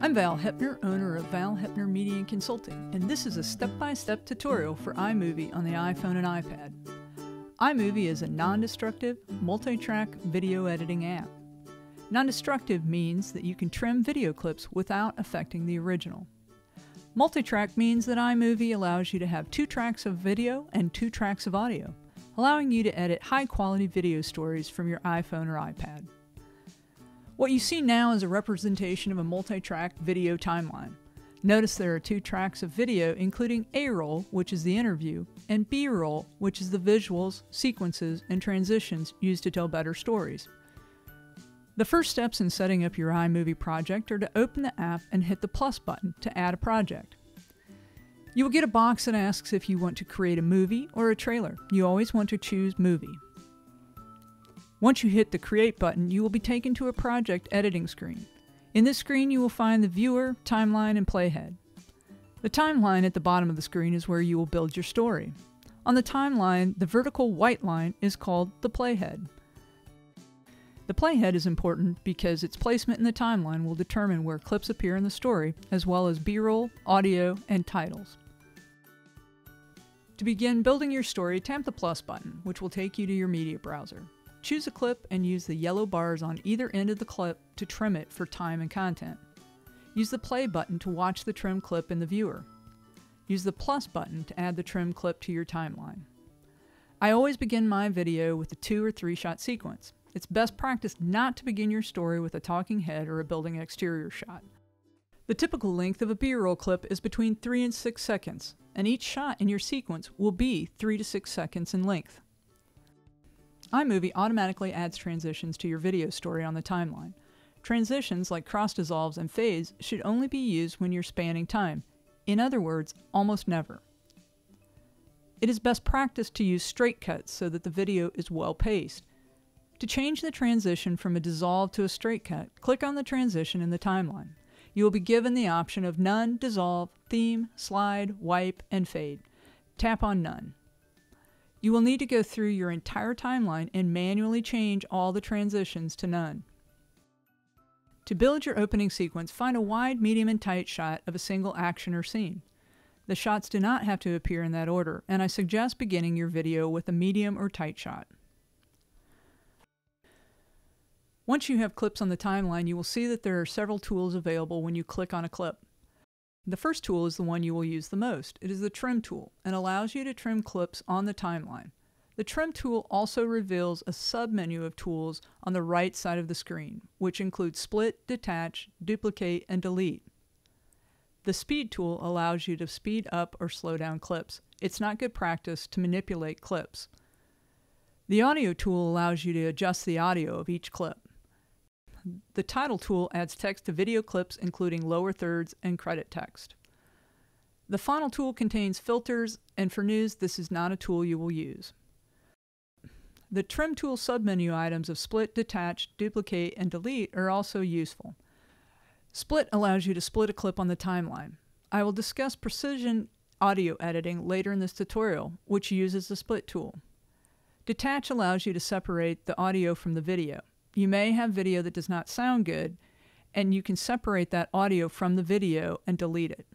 I'm Val Hepner, owner of Val Hepner Media and Consulting, and this is a step-by-step tutorial for iMovie on the iPhone and iPad. iMovie is a non-destructive, multi-track video editing app. Non-destructive means that you can trim video clips without affecting the original. Multi-track means that iMovie allows you to have 2 tracks of video and 2 tracks of audio, allowing you to edit high-quality video stories from your iPhone or iPad. What you see now is a representation of a multi-track video timeline. Notice there are 2 tracks of video, including A-roll, which is the interview, and B-roll, which is the visuals, sequences, and transitions used to tell better stories. The first steps in setting up your iMovie project are to open the app and hit the plus button to add a project. You will get a box that asks if you want to create a movie or a trailer. You always want to choose movie. Once you hit the Create button, you will be taken to a project editing screen. In this screen, you will find the viewer, timeline, and playhead. The timeline at the bottom of the screen is where you will build your story. On the timeline, the vertical white line is called the playhead. The playhead is important because its placement in the timeline will determine where clips appear in the story, as well as B-roll, audio, and titles. To begin building your story, tap the plus button, which will take you to your media browser. Choose a clip and use the yellow bars on either end of the clip to trim it for time and content. Use the play button to watch the trim clip in the viewer. Use the plus button to add the trim clip to your timeline. I always begin my video with a 2 or 3 shot sequence. It's best practice not to begin your story with a talking head or a building exterior shot. The typical length of a B-roll clip is between 3 and 6 seconds, and each shot in your sequence will be 3 to 6 seconds in length. iMovie automatically adds transitions to your video story on the timeline. Transitions like cross dissolves and fades should only be used when you're spanning time. In other words, almost never. It is best practice to use straight cuts so that the video is well paced. To change the transition from a dissolve to a straight cut, click on the transition in the timeline. You will be given the option of None, Dissolve, Theme, Slide, Wipe, and Fade. Tap on None. You will need to go through your entire timeline and manually change all the transitions to none. To build your opening sequence, find a wide, medium, and tight shot of a single action or scene. The shots do not have to appear in that order, and I suggest beginning your video with a medium or tight shot. Once you have clips on the timeline, you will see that there are several tools available when you click on a clip. The first tool is the one you will use the most. It is the Trim tool and allows you to trim clips on the timeline. The Trim tool also reveals a sub-menu of tools on the right side of the screen, which include Split, Detach, Duplicate, and Delete. The Speed tool allows you to speed up or slow down clips. It's not good practice to manipulate clips. The Audio tool allows you to adjust the audio of each clip. The Title tool adds text to video clips, including lower thirds and credit text. The Font tool contains filters, and for news, this is not a tool you will use. The Trim tool submenu items of Split, Detach, Duplicate, and Delete are also useful. Split allows you to split a clip on the timeline. I will discuss precision audio editing later in this tutorial, which uses the Split tool. Detach allows you to separate the audio from the video. You may have video that does not sound good, and you can separate that audio from the video and delete it.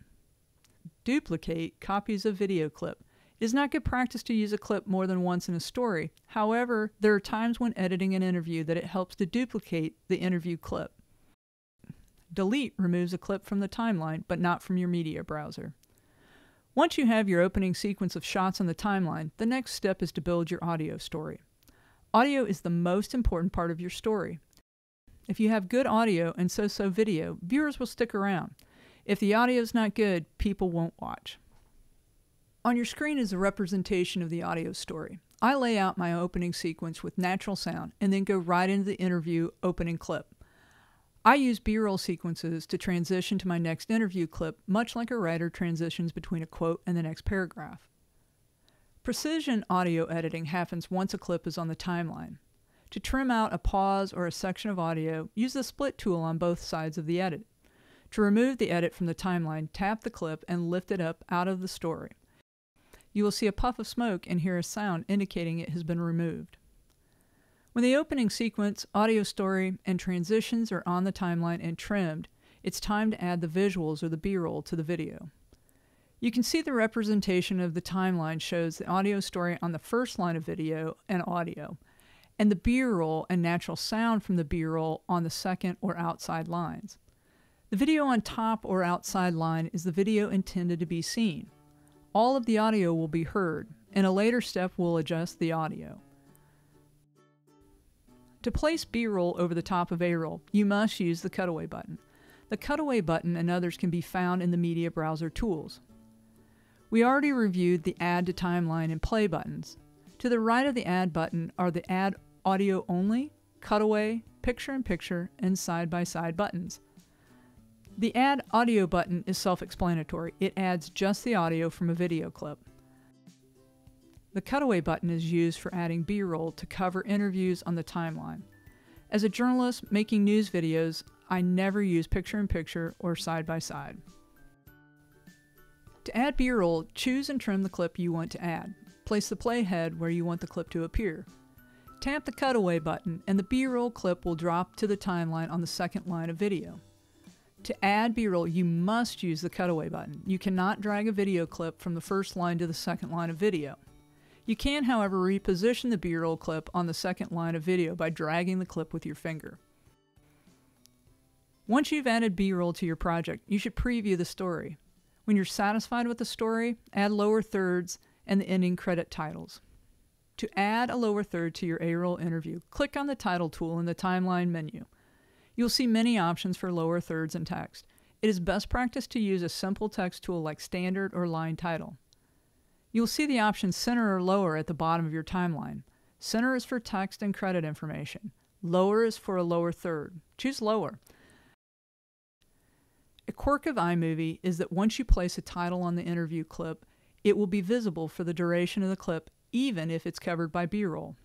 Duplicate copies a video clip. It is not good practice to use a clip more than once in a story. However, there are times when editing an interview that it helps to duplicate the interview clip. Delete removes a clip from the timeline, but not from your media browser. Once you have your opening sequence of shots on the timeline, the next step is to build your audio story. Audio is the most important part of your story. If you have good audio and so-so video, viewers will stick around. If the audio is not good, people won't watch. On your screen is a representation of the audio story. I lay out my opening sequence with natural sound and then go right into the interview opening clip. I use B-roll sequences to transition to my next interview clip, much like a writer transitions between a quote and the next paragraph. Precision audio editing happens once a clip is on the timeline. To trim out a pause or a section of audio, use the Split tool on both sides of the edit. To remove the edit from the timeline, tap the clip and lift it up out of the story. You will see a puff of smoke and hear a sound indicating it has been removed. When the opening sequence, audio story, and transitions are on the timeline and trimmed, It's time to add the visuals or the B-roll to the video. You can see the representation of the timeline shows the audio story on the first line of video and audio, and the B-roll and natural sound from the B-roll on the second or outside lines. The video on top or outside line is the video intended to be seen. All of the audio will be heard. In a later step, we'll adjust the audio. To place B-roll over the top of A-roll, you must use the cutaway button. The cutaway button and others can be found in the media browser tools. We already reviewed the Add to Timeline and Play buttons. To the right of the Add button are the Add Audio Only, Cutaway, Picture-in-Picture, and Side-by-Side buttons. The Add Audio button is self-explanatory. It adds just the audio from a video clip. The Cutaway button is used for adding B-roll to cover interviews on the timeline. As a journalist making news videos, I never use picture-in-picture or side-by-side. To add B-roll, choose and trim the clip you want to add. Place the playhead where you want the clip to appear. Tap the Cutaway button and the B-roll clip will drop to the timeline on the second line of video. To add B-roll, you must use the Cutaway button. You cannot drag a video clip from the first line to the second line of video. You can, however, reposition the B-roll clip on the second line of video by dragging the clip with your finger. Once you've added B-roll to your project, you should preview the story. When you're satisfied with the story, add lower thirds and the ending credit titles. To add a lower third to your A-roll interview, click on the title tool in the timeline menu. You'll see many options for lower thirds and text. It is best practice to use a simple text tool like standard or line title. You'll see the option center or lower at the bottom of your timeline. Center is for text and credit information. Lower is for a lower third. Choose lower. A quirk of iMovie is that once you place a title on the interview clip, it will be visible for the duration of the clip, even if it's covered by B-roll.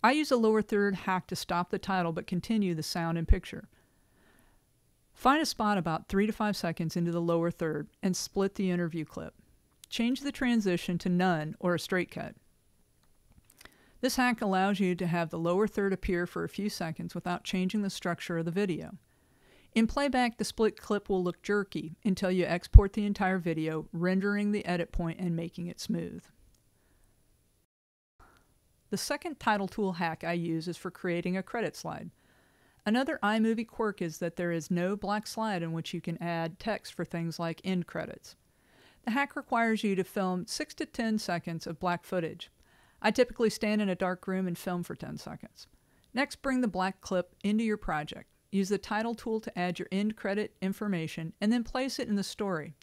I use a lower third hack to stop the title but continue the sound and picture. Find a spot about 3 to 5 seconds into the lower third and split the interview clip. Change the transition to none or a straight cut. This hack allows you to have the lower third appear for a few seconds without changing the structure of the video. In playback, the split clip will look jerky until you export the entire video, rendering the edit point and making it smooth. The second title tool hack I use is for creating a credit slide. Another iMovie quirk is that there is no black slide in which you can add text for things like end credits. The hack requires you to film 6 to 10 seconds of black footage. I typically stand in a dark room and film for 10 seconds. Next, bring the black clip into your project. Use the title tool to add your end credit information and then place it in the story.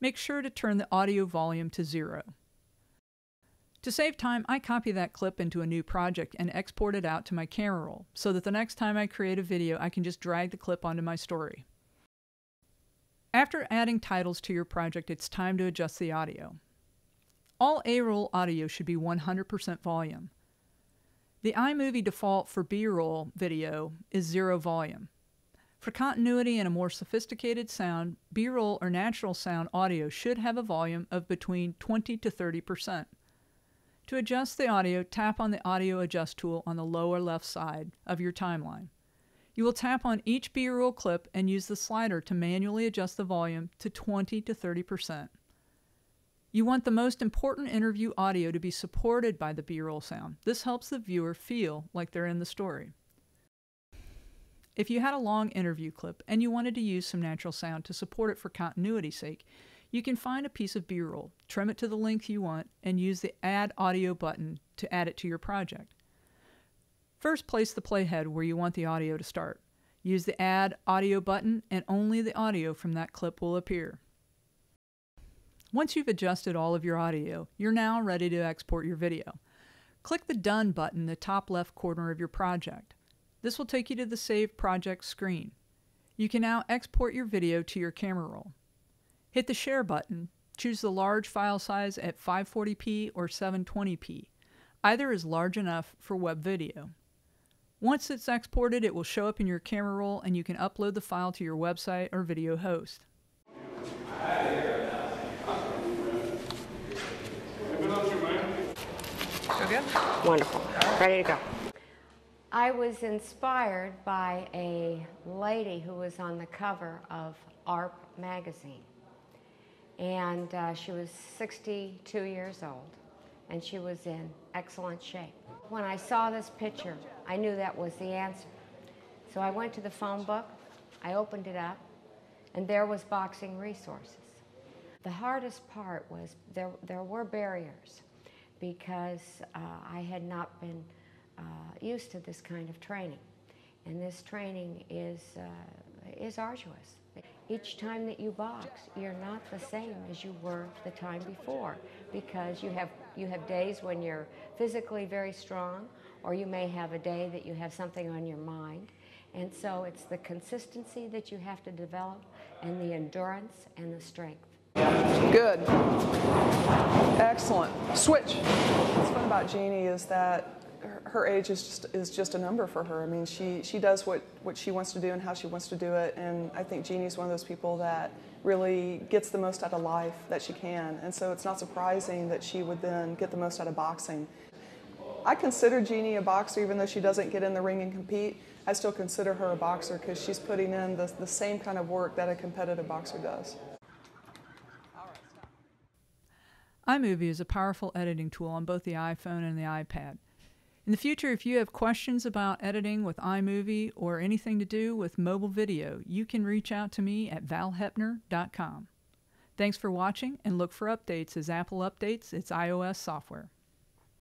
Make sure to turn the audio volume to 0. To save time, I copy that clip into a new project and export it out to my camera roll so that the next time I create a video, I can just drag the clip onto my story. After adding titles to your project, it's time to adjust the audio. All A-roll audio should be 100% volume. The iMovie default for B-roll video is 0 volume. For continuity and a more sophisticated sound, B-roll or natural sound audio should have a volume of between 20 to 30%. To adjust the audio, tap on the Audio Adjust tool on the lower left side of your timeline. You will tap on each B-roll clip and use the slider to manually adjust the volume to 20 to 30%. You want the most important interview audio to be supported by the B-roll sound. This helps the viewer feel like they're in the story. If you had a long interview clip and you wanted to use some natural sound to support it for continuity's sake, you can find a piece of B-roll, trim it to the length you want, and use the Add Audio button to add it to your project. First, place the playhead where you want the audio to start. Use the Add Audio button and only the audio from that clip will appear. Once you've adjusted all of your audio, you're now ready to export your video. Click the Done button in the top left corner of your project. This will take you to the Save Project screen. You can now export your video to your camera roll. Hit the Share button. Choose the large file size at 540p or 720p. Either is large enough for web video. Once it's exported, it will show up in your camera roll and you can upload the file to your website or video host. Wonderful. Ready to go. I was inspired by a lady who was on the cover of ARP magazine. And she was 62 years old, and she was in excellent shape. When I saw this picture, I knew that was the answer. So I went to the phone book, I opened it up, and there was boxing resources. The hardest part was there were barriers because I had not been used to this kind of training. And this training is arduous. Each time that you box, you're not the same as you were the time before, because you have days when you're physically very strong, or you may have a day that you have something on your mind. And so it's the consistency that you have to develop, and the endurance and the strength. Good. Excellent. Switch. What's fun about Jeannie is that her age is just a number for her. I mean, she does what she wants to do and how she wants to do it, and I think Jeannie's one of those people that really gets the most out of life that she can, and so it's not surprising that she would then get the most out of boxing. I consider Jeannie a boxer even though she doesn't get in the ring and compete. I still consider her a boxer because she's putting in the same kind of work that a competitive boxer does. iMovie is a powerful editing tool on both the iPhone and the iPad. In the future, if you have questions about editing with iMovie or anything to do with mobile video, you can reach out to me at valhepner.com. Thanks for watching, and look for updates as Apple updates its iOS software.